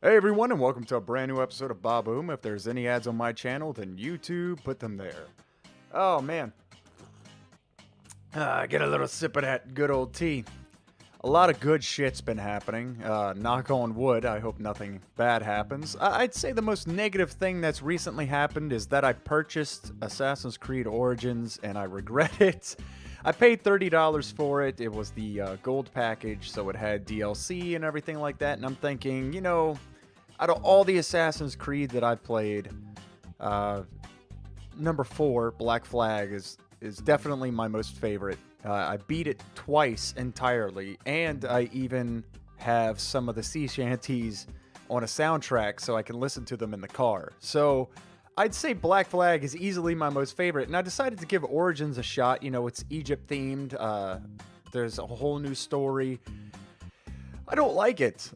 Hey everyone, and welcome to a brand new episode of Boom. If there's any ads on my channel, then YouTube put them there. Oh man, get a little sip of that good old tea. A lot of good shit's been happening. Knock on wood, I hope nothing bad happens. I'd say the most negative thing that's recently happened is that I purchased Assassin's Creed Origins and I regret it. I paid $30 for it. It was the gold package, so it had DLC and everything like that. And I'm thinking, out of all the Assassin's Creed that I've played, uh, number 4, Black Flag, is definitely my most favorite. I beat it twice entirely, and I even have some of the sea shanties on a soundtrack so I can listen to them in the car. So I'd say Black Flag is easily my most favorite, and I decided to give Origins a shot. It's Egypt themed. There's a whole new story. I don't like it.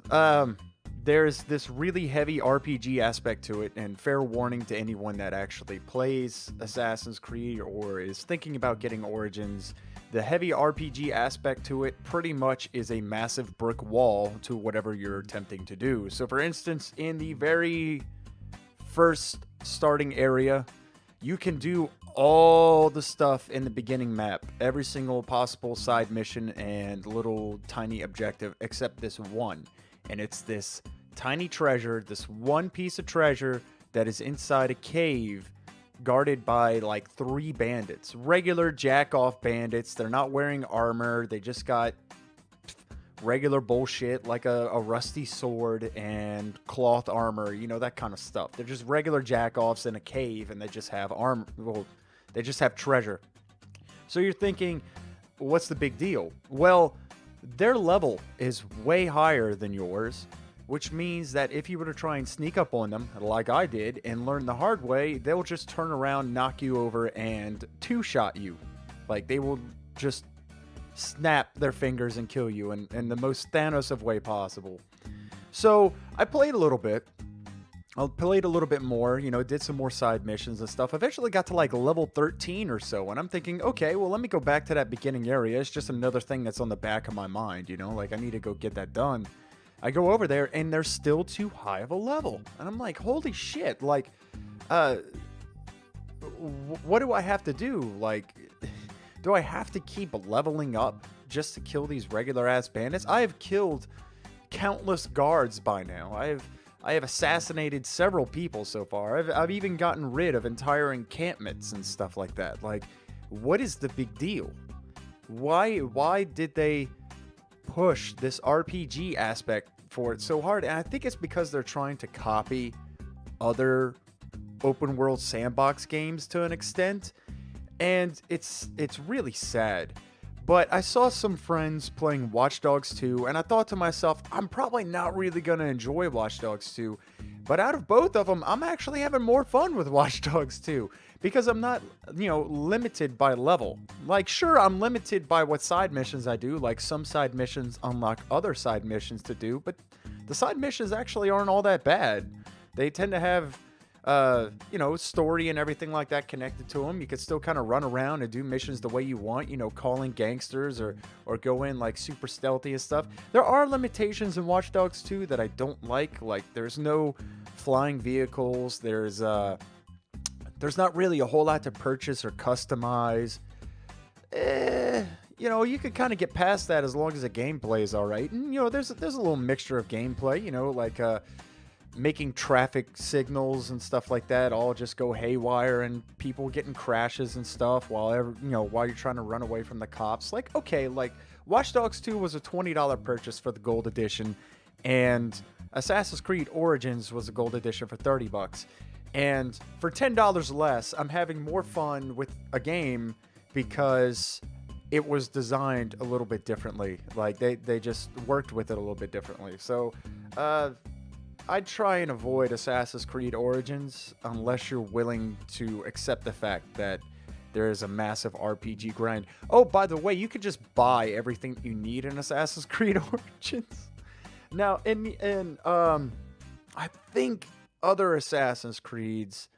There's this really heavy RPG aspect to it, and fair warning to anyone that actually plays Assassin's Creed or is thinking about getting Origins, the heavy RPG aspect to it pretty much is a massive brick wall to whatever you're attempting to do. So for instance, in the very first starting area, you can do all the stuff in the beginning map, every single possible side mission and little tiny objective except this one. And it's this tiny treasure, this one piece of treasure that is inside a cave guarded by like 3 bandits. Regular jack-off bandits. They're not wearing armor. They just got regular bullshit like a rusty sword and cloth armor, that kind of stuff. They're just regular jack-offs in a cave and they just have armor. Well, they just have treasure. So you're thinking, what's the big deal? Well, their level is way higher than yours, which means that if you were to try and sneak up on them, like I did, and learn the hard way, they'll just turn around, knock you over, and two-shot you. Like, they will just snap their fingers and kill you in the most Thanos of way possible. So, I played a little bit. I played a little bit more, did some more side missions and stuff. Eventually got to like level 13 or so, and I'm thinking, okay, well, let me go back to that beginning area. It's just another thing that's on the back of my mind, like I need to go get that done. I go over there, and they're still too high of a level. And I'm like, holy shit, like, what do I have to do? Like, do I have to keep leveling up just to kill these regular-ass bandits? I have killed countless guards by now. I have assassinated several people so far. I've even gotten rid of entire encampments and stuff like that. Like, what is the big deal? Why did they push this RPG aspect for it so hard? And I think it's because they're trying to copy other open world sandbox games to an extent. And it's really sad. But I saw some friends playing Watch Dogs 2, and I thought to myself, I'm probably not really going to enjoy Watch Dogs 2. But out of both of them, I'm actually having more fun with Watch Dogs 2. Because I'm not, limited by level. Like, sure, I'm limited by what side missions I do. Like, some side missions unlock other side missions to do. But the side missions actually aren't all that bad. They tend to have story and everything like that connected to them. You could still kind of run around and do missions the way you want, calling gangsters or go in like super stealthy and stuff. There are limitations in Watch Dogs 2 that I don't like. Like, there's no flying vehicles. There's not really a whole lot to purchase or customize. You could kind of get past that as long as the gameplay is all right. And, there's a little mixture of gameplay, like making traffic signals and stuff like that all just go haywire and people getting crashes and stuff while you're trying to run away from the cops. Like, okay, like Watch Dogs 2 was a $20 purchase for the gold edition, and Assassin's Creed Origins was a gold edition for $30. And for $10 less, I'm having more fun with a game because it was designed a little bit differently. Like, they just worked with it a little bit differently. So, I'd try and avoid Assassin's Creed Origins unless you're willing to accept the fact that there is a massive RPG grind. Oh, by the way, you could just buy everything you need in Assassin's Creed Origins. Now, I think other Assassin's Creeds,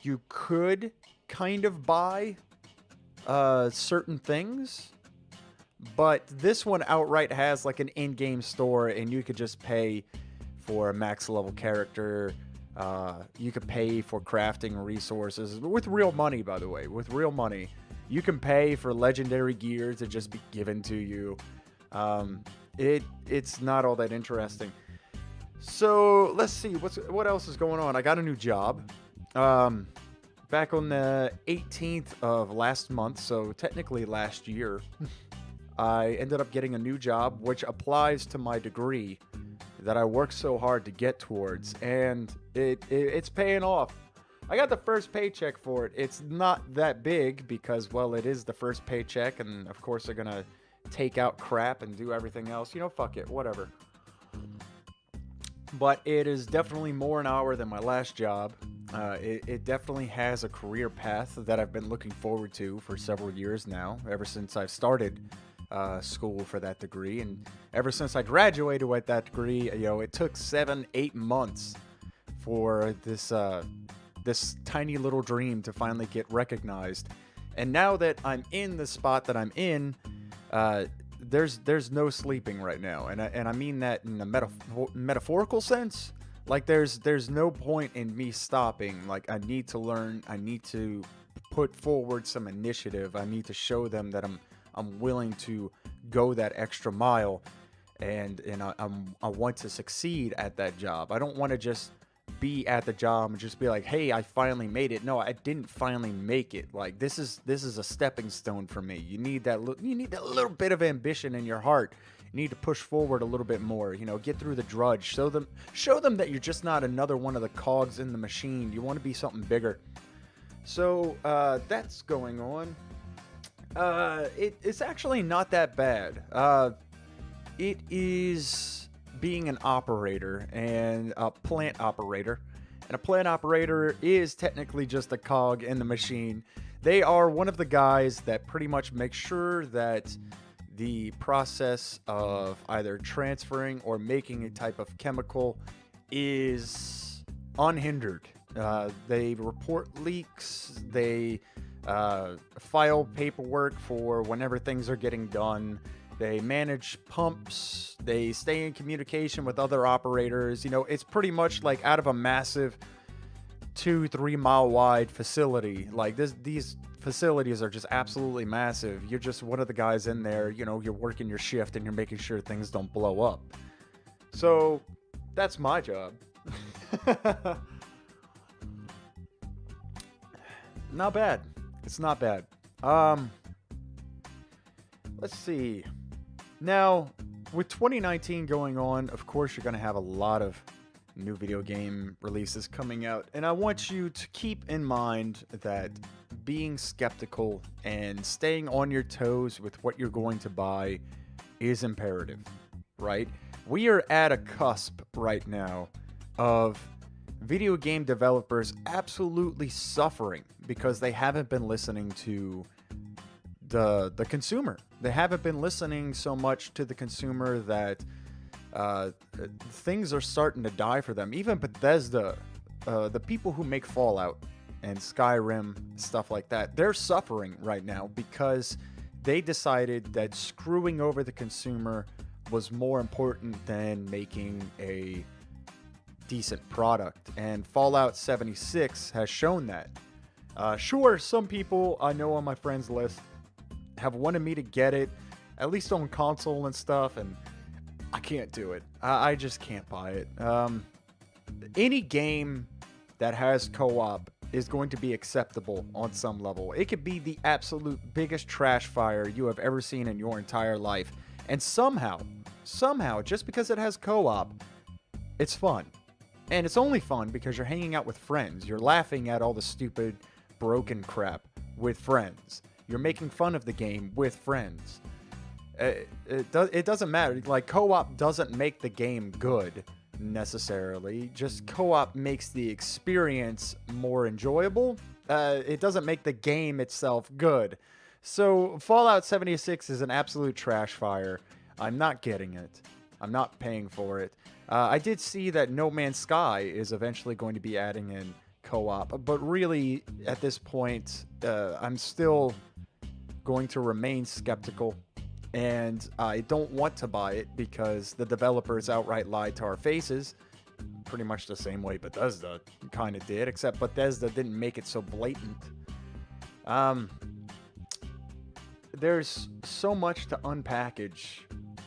you could kind of buy certain things, but this one outright has like an in-game store, and you could just pay for a max level character. You can pay for crafting resources with real money, by the way. With real money, you can pay for legendary gear to just be given to you. It's not all that interesting. So let's see what else is going on. I got a new job. Back on the 18th of last month, so technically last year, I ended up getting a new job, which applies to my degree that I worked so hard to get towards, and it's paying off. I got the first paycheck for it. It's not that big because, well, it is the first paycheck, and of course they're gonna take out crap and do everything else. Fuck it, whatever. But it is definitely more an hour than my last job. It definitely has a career path that I've been looking forward to for several years now, ever since I've started school for that degree. And ever since I graduated with that degree, it took 7-8 months for this tiny little dream to finally get recognized. And now that I'm in the spot that I'm in, there's no sleeping right now, and I mean that in a metaphorical sense. Like there's no point in me stopping. Like I need to learn. I need to put forward some initiative. I need to show them that I'm willing to go that extra mile, and I want to succeed at that job. I don't want to just be at the job and just be like, hey, I finally made it. No, I didn't finally make it. Like this is a stepping stone for me. You need that little bit of ambition in your heart. You need to push forward a little bit more. Get through the drudge. Show them that you're just not another one of the cogs in the machine. You want to be something bigger. So that's going on. It's actually not that bad. It is being an operator and a plant operator. And a plant operator is technically just a cog in the machine. They are one of the guys that pretty much make sure that the process of either transferring or making a type of chemical is unhindered. They report leaks. They file paperwork for whenever things are getting done. They manage pumps. They stay in communication with other operators. It's pretty much like out of a massive 2-3 mile wide facility. Like these facilities are just absolutely massive. You're just one of the guys in there. You're working your shift and you're making sure things don't blow up. So that's my job. Not bad. It's not bad. Let's see. Now, with 2019 going on, of course, you're going to have a lot of new video game releases coming out. And I want you to keep in mind that being skeptical and staying on your toes with what you're going to buy is imperative, right? We are at a cusp right now of video game developers absolutely suffering because they haven't been listening to the consumer. They haven't been listening so much to the consumer that things are starting to die for them. Even Bethesda, the people who make Fallout and Skyrim, stuff like that, they're suffering right now because they decided that screwing over the consumer was more important than making a decent product. And Fallout 76 has shown that. Sure, some people I know on my friends list have wanted me to get it, at least on console and stuff, and I can't do it. I just can't buy it. Any game that has co-op is going to be acceptable on some level. It could be the absolute biggest trash fire you have ever seen in your entire life, and somehow, just because it has co-op, it's fun. And it's only fun because you're hanging out with friends. You're laughing at all the stupid, broken crap with friends. You're making fun of the game with friends. It doesn't matter. Like, co-op doesn't make the game good, necessarily. Just co-op makes the experience more enjoyable. It doesn't make the game itself good. So, Fallout 76 is an absolute trash fire. I'm not getting it. I'm not paying for it. I did see that No Man's Sky is eventually going to be adding in co-op, but really, at this point, I'm still going to remain skeptical, and I don't want to buy it because the developers outright lied to our faces pretty much the same way Bethesda kind of did, except Bethesda didn't make it so blatant. There's so much to unpackage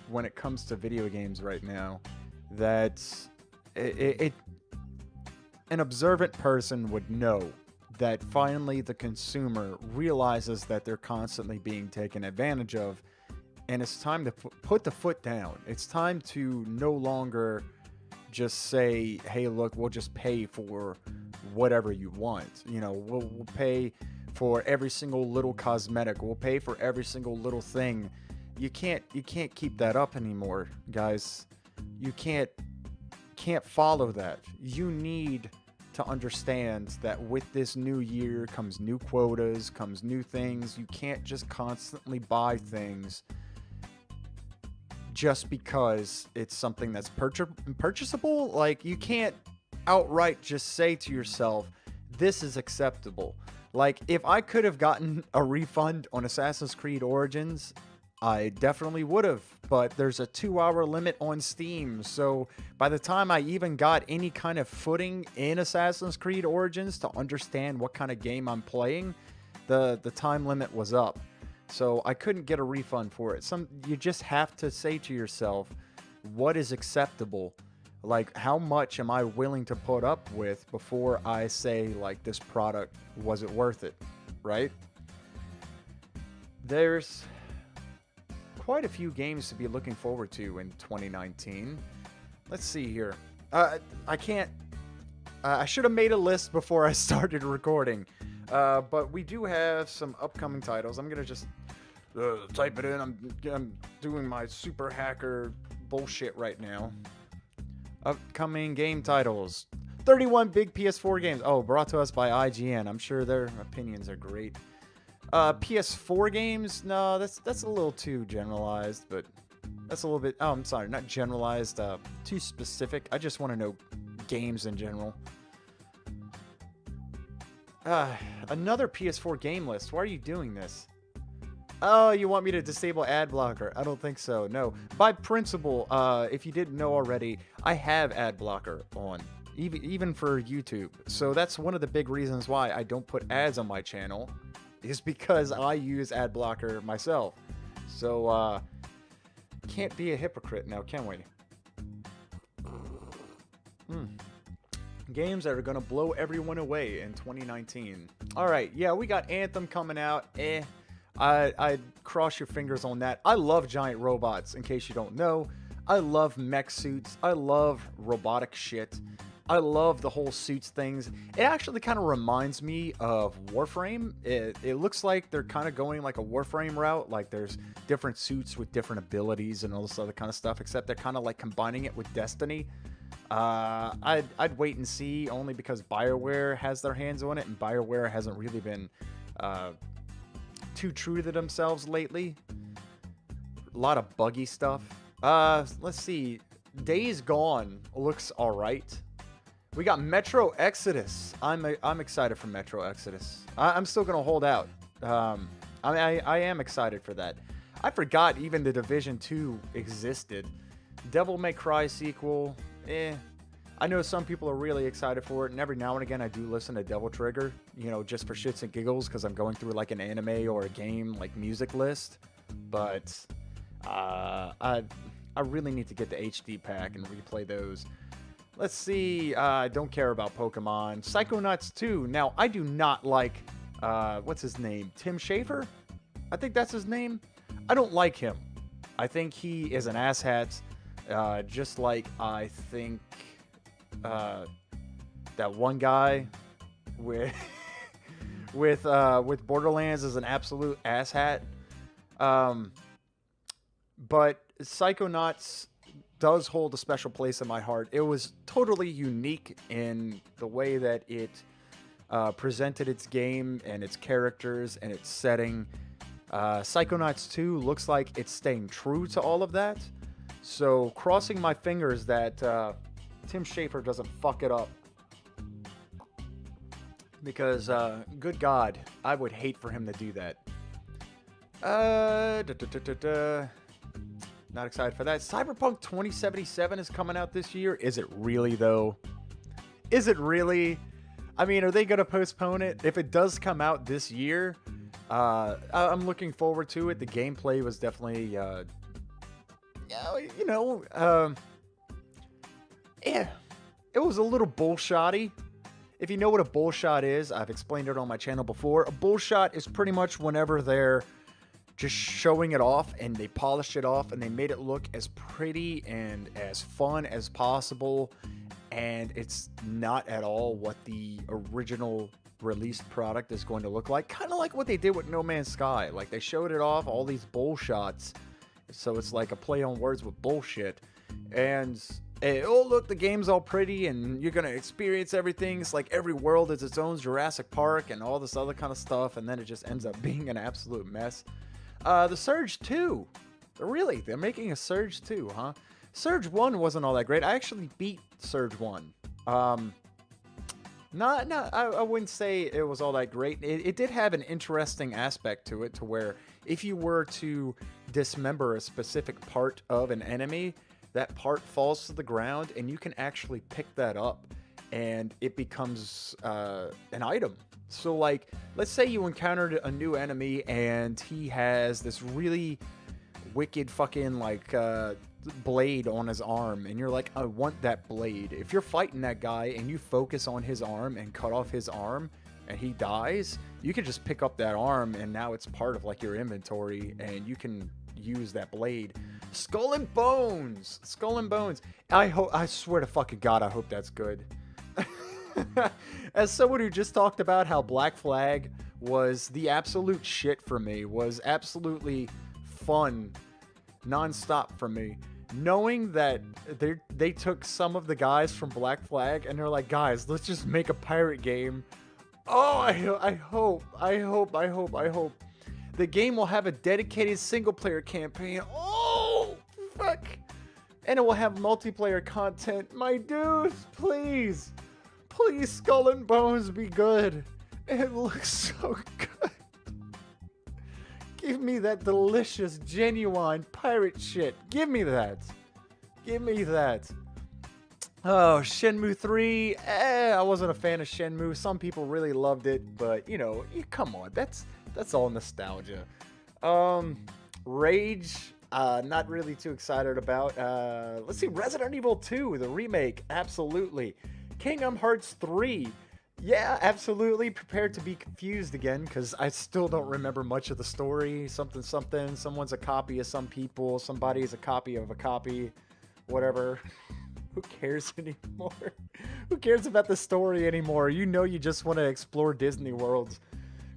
when it comes to video games right now that an observant person would know that finally the consumer realizes that they're constantly being taken advantage of, and it's time to put the foot down. It's time to no longer just say, hey, look, we'll just pay for whatever you want. You know, we'll pay for every single little cosmetic. We'll pay for every single little thing. You can't keep that up anymore, guys. You can't follow that. You need to understand that with this new year comes new quotas, comes new things. You can't just constantly buy things just because it's something that's purchasable. Like, you can't outright just say to yourself, this is acceptable. Like, if I could have gotten a refund on Assassin's Creed Origins, I definitely would have, but there's a 2-hour limit on Steam, so by the time I even got any kind of footing in Assassin's Creed Origins to understand what kind of game I'm playing, the time limit was up. So I couldn't get a refund for it. You just have to say to yourself, what is acceptable? Like, how much am I willing to put up with before I say, like, this product wasn't worth it, right? There's quite a few games to be looking forward to in 2019. Let's see here. I should have made a list before I started recording. But we do have some upcoming titles. I'm gonna just type it in. I'm doing my super hacker bullshit right now. Upcoming game titles. 31 big PS4 games. Oh, brought to us by IGN. I'm sure their opinions are great. PS4 games? No, that's a little too generalized, but that's a little bit... Oh, I'm sorry, not generalized. Too specific. I just want to know games in general. Another PS4 game list. Why are you doing this? Oh, you want me to disable ad blocker? I don't think so. No. By principle, if you didn't know already, I have ad blocker on, even for YouTube. So that's one of the big reasons why I don't put ads on my channel, is because I use ad blocker myself. So, can't be a hypocrite now, can we? Games that are gonna blow everyone away in 2019. All right, yeah, we got Anthem coming out. I'd cross your fingers on that. I love giant robots, in case you don't know. I love mech suits. I love robotic shit. I love the whole suits things. It actually kind of reminds me of Warframe. It looks like they're kind of going like a Warframe route. Like, there's different suits with different abilities and all this other kind of stuff, except they're kind of like combining it with Destiny. I'd wait and see, only because BioWare has their hands on it, and BioWare hasn't really been too true to themselves lately. A lot of buggy stuff. Let's see. Days Gone looks alright. We got Metro Exodus. I'm excited for Metro Exodus. I'm still gonna hold out. I am excited for that. I forgot even the Division 2 existed. Devil May Cry sequel. I know some people are really excited for it, and every now and again I do listen to Devil Trigger, you know, just for shits and giggles, because I'm going through like an anime or a game like music list. But I really need to get the HD pack and replay those. Let's see. I don't care about Pokemon. Psychonauts 2. Now, I do not like, what's his name? Tim Schafer? I think that's his name. I don't like him. I think he is an asshat. Just like I think that one guy with with Borderlands is an absolute asshat. But Psychonauts does hold a special place in my heart. It was totally unique in the way that it presented its game and its characters and its setting. Psychonauts 2 looks like it's staying true to all of that. So, crossing my fingers that Tim Schafer doesn't fuck it up. Because, good God, I would hate for him to do that. Not excited for that. Cyberpunk 2077 is coming out this year. Is it really, though? Is it really? I mean, are they going to postpone it? If it does come out this year, I'm looking forward to it. The gameplay was definitely, you know, yeah, it was a little bullshotty. If you know what a bullshot is, I've explained it on my channel before. A bullshot is pretty much whenever they're just showing it off and they polished it off and they made it look as pretty and as fun as possible, and it's not at all what the original released product is going to look like. Kind of like what they did with No Man's Sky. Like, they showed it off, all these bull shots, so it's like a play on words with bullshit. And oh, look, the game's all pretty and you're gonna experience everything. It's like every world is its own Jurassic Park and all this other kind of stuff, and then it just ends up being an absolute mess. The Surge 2. Really? They're making a Surge 2, huh? Surge 1 wasn't all that great. I actually beat Surge 1. I wouldn't say it was all that great. It did have an interesting aspect to it, to where if you were to dismember a specific part of an enemy, that part falls to the ground and you can actually pick that up and it becomes an item. So, like, let's say you encountered a new enemy and he has this really wicked fucking, like, blade on his arm, and you're like, I want that blade. If you're fighting that guy and you focus on his arm and cut off his arm and he dies, you can just pick up that arm and now it's part of, like, your inventory and you can use that blade. Skull and Bones. Skull and Bones. I swear to fucking God, I hope that's good. As someone who just talked about how Black Flag was the absolute shit for me, was absolutely fun non-stop for me, knowing that they took some of the guys from Black Flag and they're like, guys, let's just make a pirate game. Oh, I hope the game will have a dedicated single-player campaign. Oh, fuck. And it will have multiplayer content. My dudes, please. Please, Skull and Bones, be good. It looks so good. Give me that delicious, genuine pirate shit. Give me that. Give me that. Oh, Shenmue 3. I wasn't a fan of Shenmue. Some people really loved it, but, you know, come on. That's all nostalgia. Rage. Not really too excited about. Let's see. Resident Evil 2, the remake. Absolutely. Kingdom Hearts 3. Yeah, absolutely. Prepared to be confused again, because I still don't remember much of the story. Something. Someone's a copy of some people. Somebody's a copy of a copy. Whatever. Who cares anymore? Who cares about the story anymore? You know you just want to explore Disney worlds.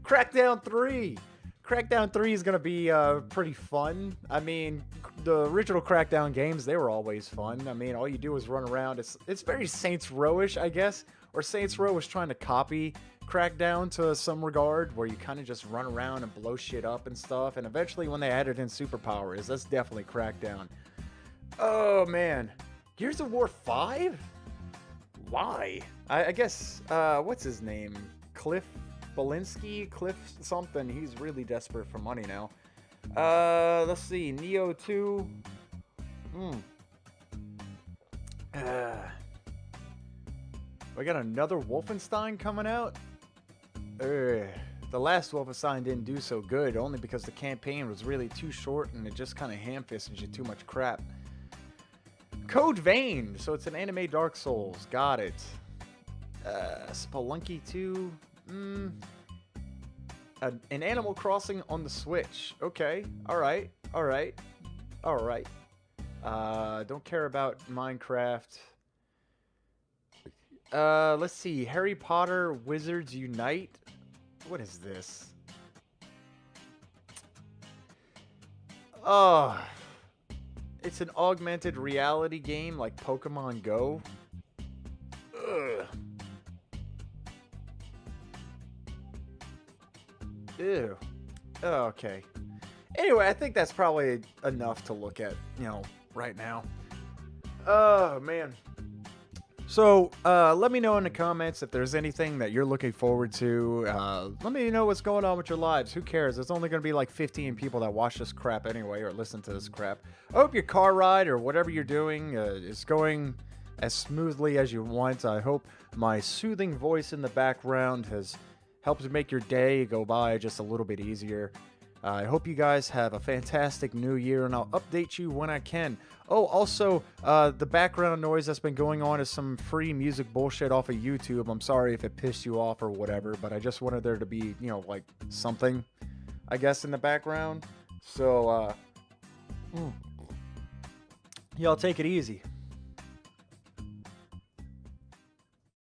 Crackdown 3. Crackdown 3 is going to be pretty fun. I mean, the original Crackdown games, they were always fun. I mean, all you do is run around. It's very Saints Row-ish, I guess. Or Saints Row was trying to copy Crackdown to some regard, where you kind of just run around and blow shit up and stuff. And eventually, when they added in superpowers, that's definitely Crackdown. Oh, man. Gears of War 5? Why? I guess, what's his name? Cliff Belinsky? Cliff something. He's really desperate for money now. Let's see. Neo 2. We got another Wolfenstein coming out? The last Wolfenstein didn't do so good, only because the campaign was really too short and it just kind of ham-fisted you too much crap. Code Vein, so it's an anime Dark Souls. Got it. Spelunky 2. An Animal Crossing on the Switch. Okay. Alright. Don't care about Minecraft. Let's see. Harry Potter Wizards Unite. What is this? Oh. It's an augmented reality game like Pokemon Go. Ugh. Ew. Oh, okay. Anyway, I think that's probably enough to look at, right now. Oh, man. So, let me know in the comments if there's anything that you're looking forward to. Let me know what's going on with your lives. Who cares? There's only going to be like 15 people that watch this crap anyway, or listen to this crap. I hope your car ride or whatever you're doing is going as smoothly as you want. I hope my soothing voice in the background has helped make your day go by just a little bit easier. I hope you guys have a fantastic new year, and I'll update you when I can. Oh, also, the background noise that's been going on is some free music bullshit off of YouTube. I'm sorry if it pissed you off or whatever, but I just wanted there to be, like something, I guess, in the background. So, y'all take it easy.